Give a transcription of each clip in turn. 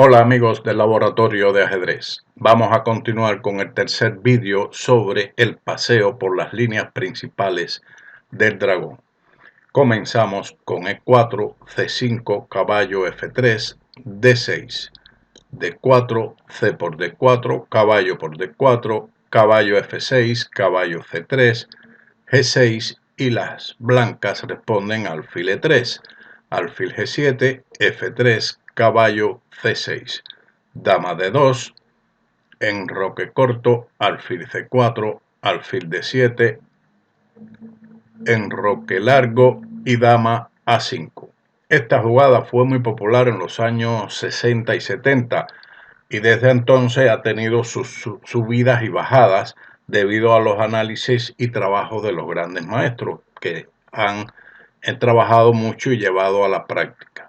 Hola amigos del laboratorio de ajedrez. Vamos a continuar con el tercer vídeo sobre el paseo por las líneas principales del dragón. Comenzamos con E4, C5, caballo F3, D6, D4, C por D4, caballo por D4, caballo F6, caballo C3, G6 y las blancas responden alfil E3, alfil G7, F3, caballo C6, dama D2, enroque corto, alfil C4, alfil D7, enroque largo y dama A5. Esta jugada fue muy popular en los años 60 y 70 y desde entonces ha tenido sus subidas y bajadas debido a los análisis y trabajos de los grandes maestros que han trabajado mucho y llevado a la práctica.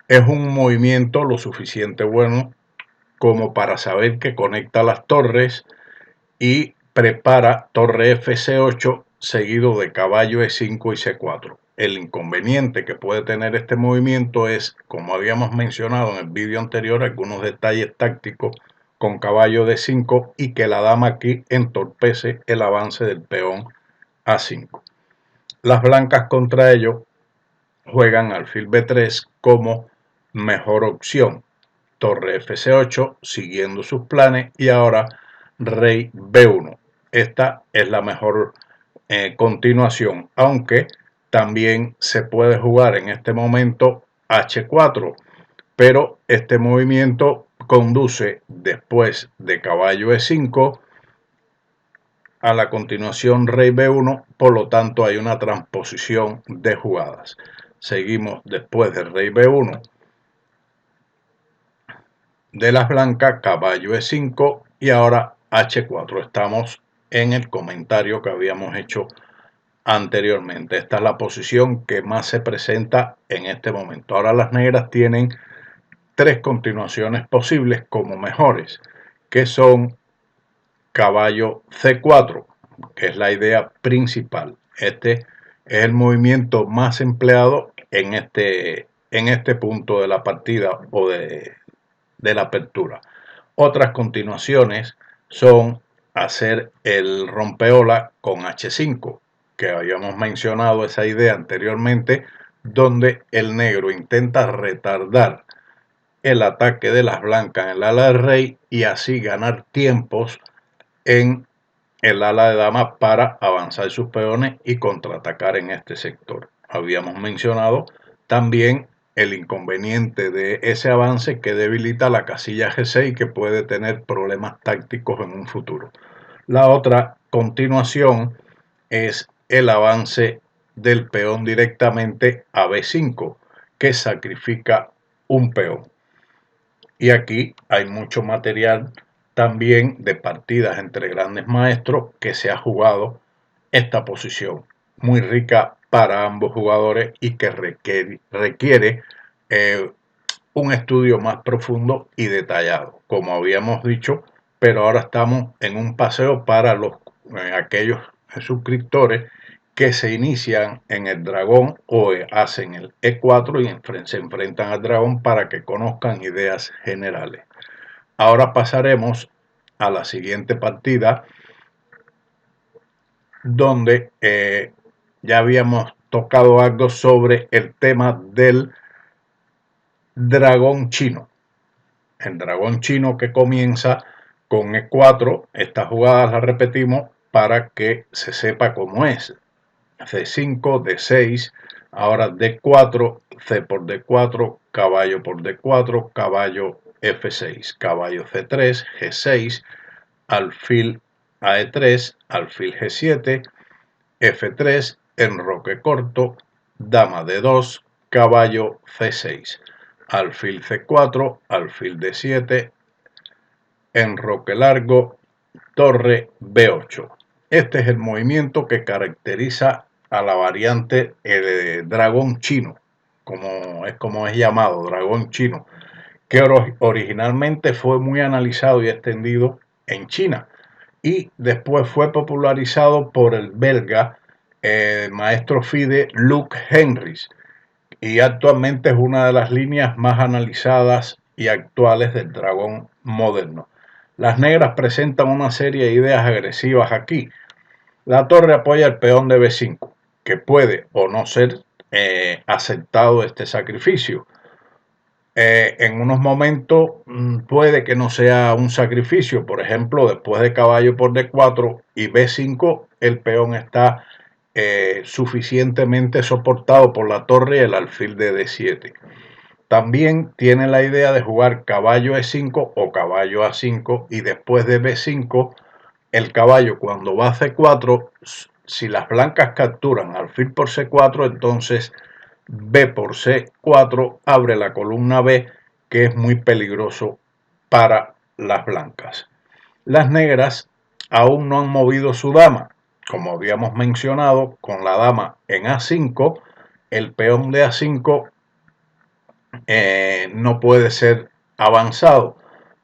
Es un movimiento lo suficiente bueno como para saber que conecta las torres y prepara torre FC8 seguido de caballo E5 y C4. El inconveniente que puede tener este movimiento es, como habíamos mencionado en el vídeo anterior, algunos detalles tácticos con caballo D5 y que la dama aquí entorpece el avance del peón A5. Las blancas contra ello juegan alfil B3 como mejor opción. Torre FC8 siguiendo sus planes y ahora rey B1. Esta es la mejor continuación, aunque también se puede jugar en este momento H4, pero este movimiento conduce después de caballo E5 a la continuación rey B1, por lo tanto hay una transposición de jugadas. Seguimos después del rey B1 de las blancas, caballo E5 y ahora H4. Estamos en el comentario que habíamos hecho anteriormente. Esta es la posición que más se presenta en este momento. Ahora las negras tienen tres continuaciones posibles como mejores, que son caballo C4, que es la idea principal. Este es el movimiento más empleado en este punto de la partida o de la apertura. Otras continuaciones son hacer el rompeola con H5, que habíamos mencionado esa idea anteriormente, donde el negro intenta retardar el ataque de las blancas en el ala del rey y así ganar tiempos en el ala de dama para avanzar sus peones y contraatacar en este sector. Habíamos mencionado también el inconveniente de ese avance que debilita la casilla G6 que puede tener problemas tácticos en un futuro. La otra continuación es el avance del peón directamente a B5 que sacrifica un peón. Y aquí hay mucho material también de partidas entre grandes maestros que se ha jugado esta posición, muy rica para ambos jugadores y que requiere un estudio más profundo y detallado, como habíamos dicho, pero ahora estamos en un paseo para aquellos suscriptores que se inician en el dragón o hacen el E4 y se enfrentan al dragón para que conozcan ideas generales. Ahora pasaremos a la siguiente partida donde ya habíamos tocado algo sobre el tema del dragón chino. El dragón chino que comienza con E4, estas jugadas las repetimos para que se sepa cómo es. C5, D6, ahora D4, C por D4, caballo por D4, caballo F6, caballo C3, G6, alfil a E3, alfil G7, F3, enroque corto, dama D2, caballo C6, alfil C4, alfil D7, enroque largo, torre B8. Este es el movimiento que caracteriza a la variante dragón chino, como es llamado, dragón chino, que originalmente fue muy analizado y extendido en China y después fue popularizado por el belga maestro FIDE Luc Henrys y actualmente es una de las líneas más analizadas y actuales del dragón moderno. Las negras presentan una serie de ideas agresivas aquí. La torre apoya el peón de B5, que puede o no ser aceptado este sacrificio. En unos momentos puede que no sea un sacrificio, por ejemplo, después de caballo por D4 y B5, el peón está suficientemente soportado por la torre y el alfil de D7. También tiene la idea de jugar caballo E5 o caballo A5 y después de B5, el caballo cuando va a C4, si las blancas capturan alfil por C4, entonces B por C4 abre la columna B, que es muy peligroso para las blancas. Las negras aún no han movido su dama. Como habíamos mencionado, con la dama en A5, el peón de A5 no puede ser avanzado.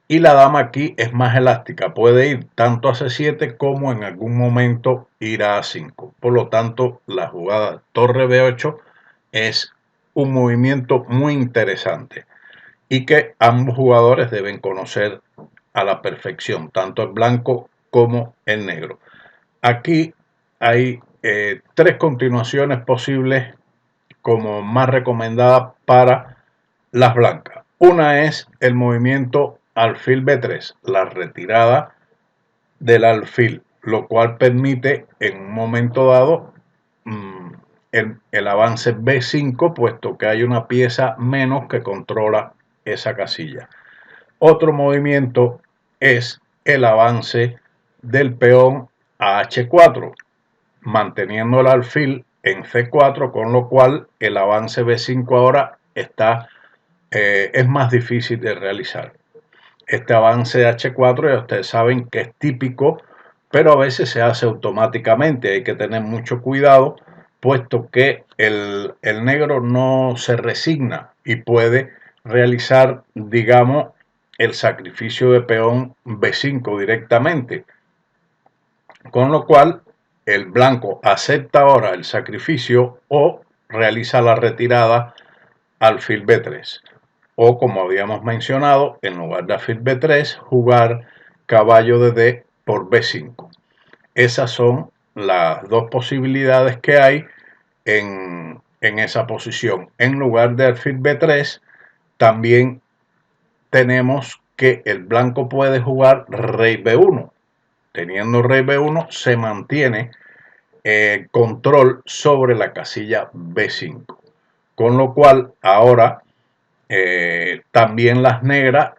Y la dama aquí es más elástica, puede ir tanto a C7 como en algún momento ir a A5. Por lo tanto, la jugada torre B8 es un movimiento muy interesante y que ambos jugadores deben conocer a la perfección, tanto el blanco como el negro. Aquí hay tres continuaciones posibles como más recomendadas para las blancas. Una es el movimiento alfil B3, la retirada del alfil, lo cual permite en un momento dado el avance B5, puesto que hay una pieza menos que controla esa casilla. Otro movimiento es el avance del peón a H4, manteniendo el alfil en C4, con lo cual el avance B5 ahora es más difícil de realizar. Este avance de H4 ya ustedes saben que es típico, pero a veces se hace automáticamente. Hay que tener mucho cuidado, puesto que el negro no se resigna y puede realizar, digamos, el sacrificio de peón B5 directamente. Con lo cual, el blanco acepta ahora el sacrificio o realiza la retirada alfil B3. O como habíamos mencionado, en lugar de alfil B3, jugar caballo de D por B5. Esas son las dos posibilidades que hay en esa posición. En lugar de alfil B3, también tenemos que el blanco puede jugar rey B1. Teniendo rey B1, se mantiene control sobre la casilla B5. Con lo cual, ahora también las negras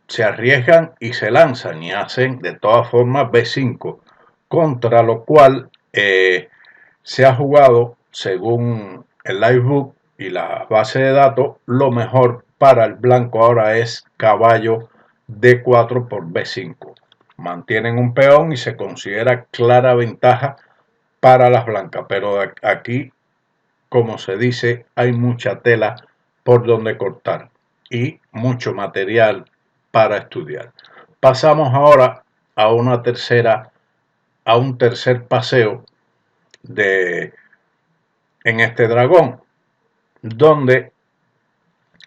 se arriesgan y se lanzan y hacen de todas formas B5, contra lo cual se ha jugado, según el livebook y la base de datos, lo mejor para el blanco ahora es caballo D4 por B5. Mantienen un peón y se considera clara ventaja para las blancas, pero aquí, como se dice, hay mucha tela por donde cortar y mucho material para estudiar. Pasamos ahora a un tercer paseo en este dragón, donde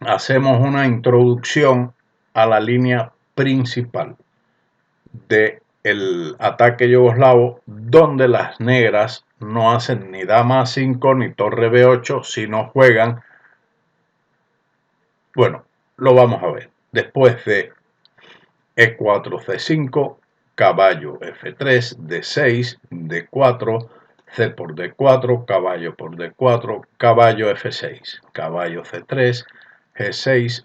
hacemos una introducción a la línea principal del ataque yugoslavo, donde las negras no hacen ni dama A5 ni torre B8, sino juegan, bueno, lo vamos a ver, después de E4, C5, caballo F3, D6, D4, C por D4, caballo por D4, caballo F6, caballo C3, G6,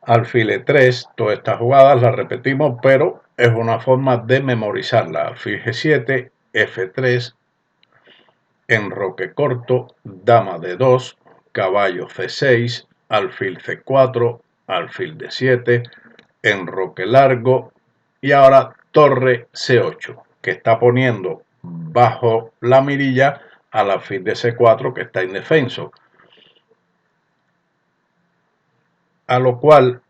alfil E3. Todas estas jugadas las repetimos, pero es una forma de memorizarla. Alfil G7, F3, enroque corto, dama D2, caballo C6, alfil C4, alfil D7, enroque largo y ahora torre C8, que está poniendo bajo la mirilla al alfil de C4 que está indefenso. A lo cual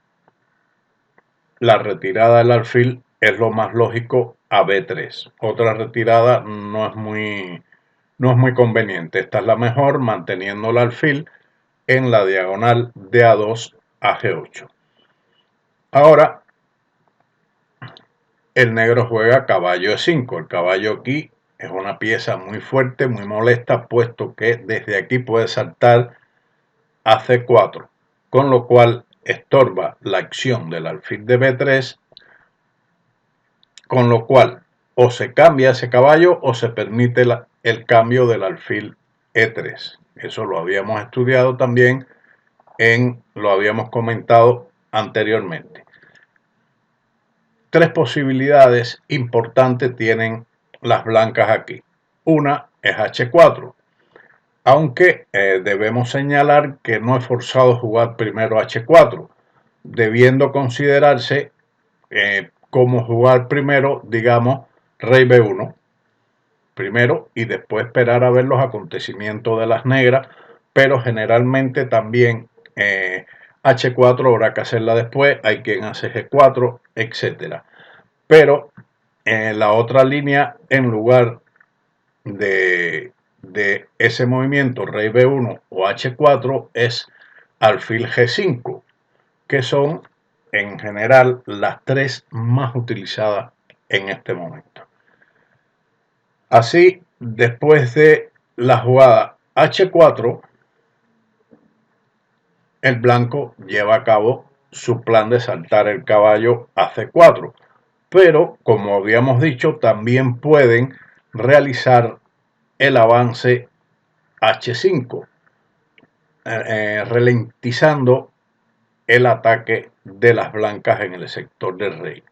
la retirada del alfil es lo más lógico a B3. Otra retirada no es muy conveniente. Esta es la mejor, manteniendo el alfil en la diagonal de A2 a G8. Ahora el negro juega caballo E5. El caballo aquí es una pieza muy fuerte, muy molesta, puesto que desde aquí puede saltar a C4, con lo cual estorba la acción del alfil de B3, con lo cual o se cambia ese caballo o se permite el cambio del alfil E3. Eso lo habíamos estudiado también, lo habíamos comentado anteriormente. Tres posibilidades importantes tienen las blancas aquí. Una es H4, aunque debemos señalar que no es forzado jugar primero H4, debiendo considerarse como jugar primero, digamos, rey B1 primero y después esperar a ver los acontecimientos de las negras, pero generalmente también H4 habrá que hacerla después, hay quien hace G4, etcétera. Pero la otra línea, en lugar de ese movimiento rey B1 o H4, es alfil G5, que son en general las tres más utilizadas en este momento. Así, después de la jugada H4, el blanco lleva a cabo su plan de saltar el caballo a C4, pero como habíamos dicho, también pueden realizar el avance H5, ralentizando el ataque de las blancas en el sector del rey.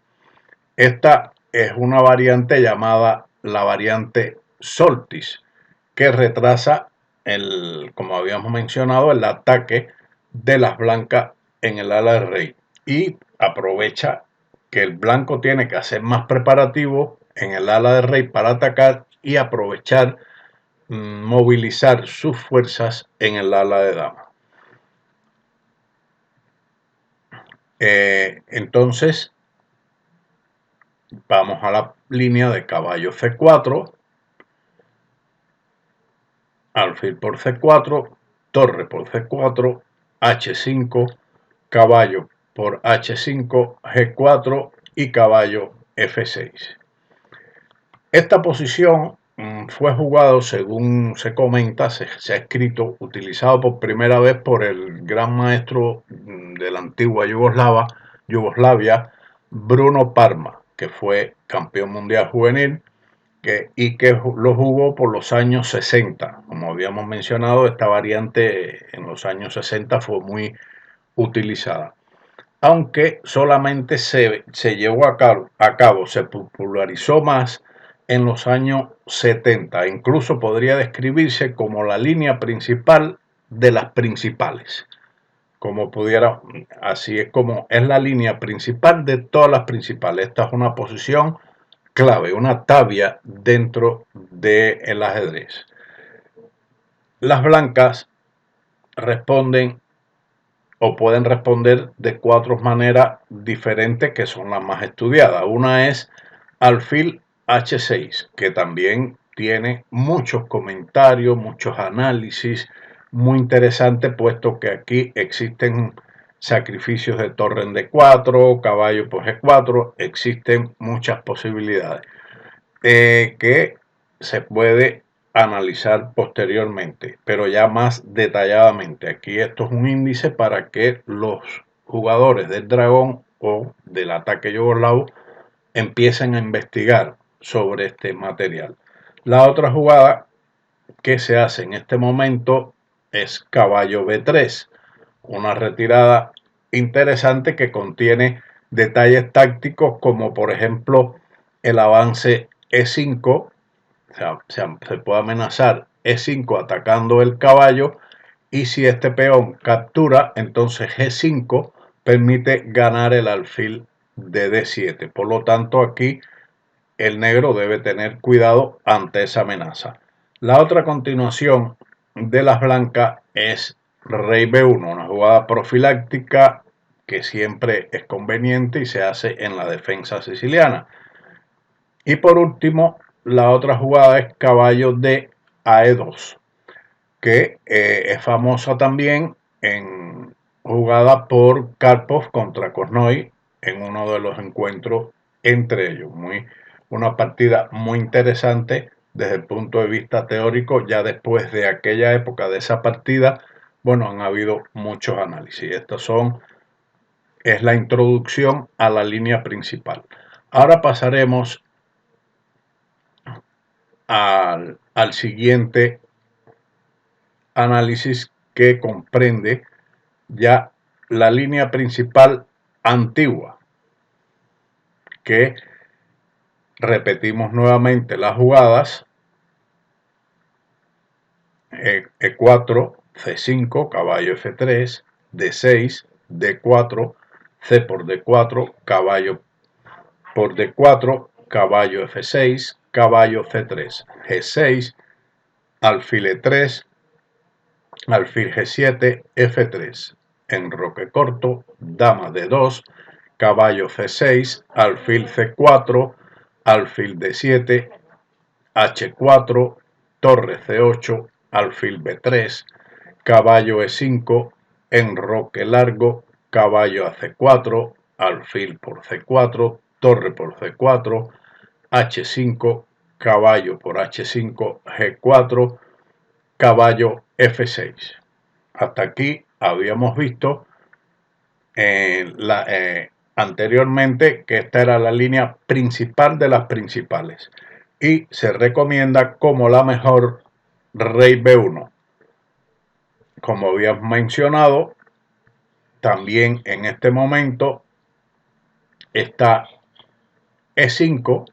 Esta es una variante llamada la variante Soltis, que retrasa como habíamos mencionado, el ataque de las blancas en el ala del rey y aprovecha que el blanco tiene que hacer más preparativo en el ala del rey para atacar y aprovechar movilizar sus fuerzas en el ala de dama. Entonces vamos a la línea de caballo C4, alfil por C4, torre por C4, H5, caballo por H5, G4 y caballo F6. Esta posición fue jugado, según se comenta, se ha escrito, utilizado por primera vez por el gran maestro de la antigua Yugoslavia, Bruno Parma, que fue campeón mundial juvenil y que lo jugó por los años 60. Como habíamos mencionado, esta variante en los años 60 fue muy utilizada, aunque solamente se llevó a cabo, se popularizó más en los años 70. Incluso podría describirse como la línea principal de las principales. Como pudiera, así es como es la línea principal de todas las principales. Esta es una posición clave, una tabla dentro del ajedrez. Las blancas responden o pueden responder de cuatro maneras diferentes que son las más estudiadas. Una es alfil H6, que también tiene muchos comentarios, muchos análisis, muy interesante, puesto que aquí existen sacrificios de torre en D4, caballo por G4, existen muchas posibilidades que se puede analizar posteriormente, pero ya más detalladamente. Aquí esto es un índice para que los jugadores del dragón o del ataque yugoslavo empiecen a investigar sobre este material. La otra jugada que se hace en este momento es caballo B3, una retirada interesante que contiene detalles tácticos como por ejemplo el avance E5, se puede amenazar E5 atacando el caballo, y si este peón captura, entonces G5 permite ganar el alfil de D7. Por lo tanto, aquí el negro debe tener cuidado ante esa amenaza. La otra continuación de las blancas es rey B1, una jugada profiláctica que siempre es conveniente y se hace en la defensa siciliana. Y por último, la otra jugada es caballo D a E2, que es famosa también jugada por Karpov contra Kornoy en uno de los encuentros entre ellos. Una partida muy interesante desde el punto de vista teórico. Ya después de aquella época, de esa partida, bueno, han habido muchos análisis. Es la introducción a la línea principal. Ahora pasaremos al siguiente análisis, que comprende ya la línea principal antigua, que repetimos nuevamente las jugadas: E4, C5, caballo F3, D6, D4, C por D4, caballo por D4, caballo F6, caballo C3, G6, alfil E3, alfil G7, F3, enroque corto, dama D2, caballo C6, alfil C4, alfil D7, H4, torre C8, alfil B3, caballo E5, enroque largo, caballo a C4, alfil por C4, torre por C4, H5, caballo por H5, G4, caballo F6. Hasta aquí habíamos visto anteriormente que esta era la línea principal de las principales, y se recomienda como la mejor rey B1. Como habíamos mencionado, también en este momento está E5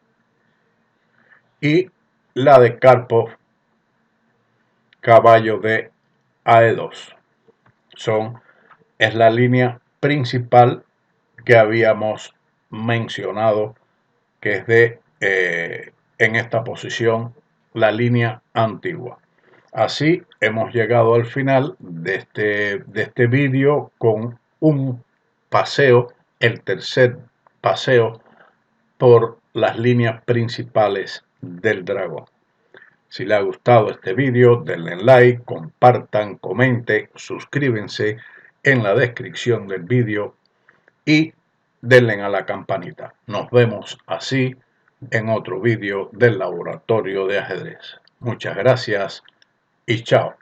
y la de Karpov, caballo de AE2. Es la línea principal que habíamos mencionado, que es en esta posición, la línea antigua. Así hemos llegado al final de este vídeo con un paseo, el tercer paseo por las líneas principales del dragón. Si le ha gustado este vídeo, denle like, compartan, comenten, suscríbanse en la descripción del vídeo y denle a la campanita. Nos vemos así en otro vídeo del laboratorio de ajedrez. Muchas gracias y chao.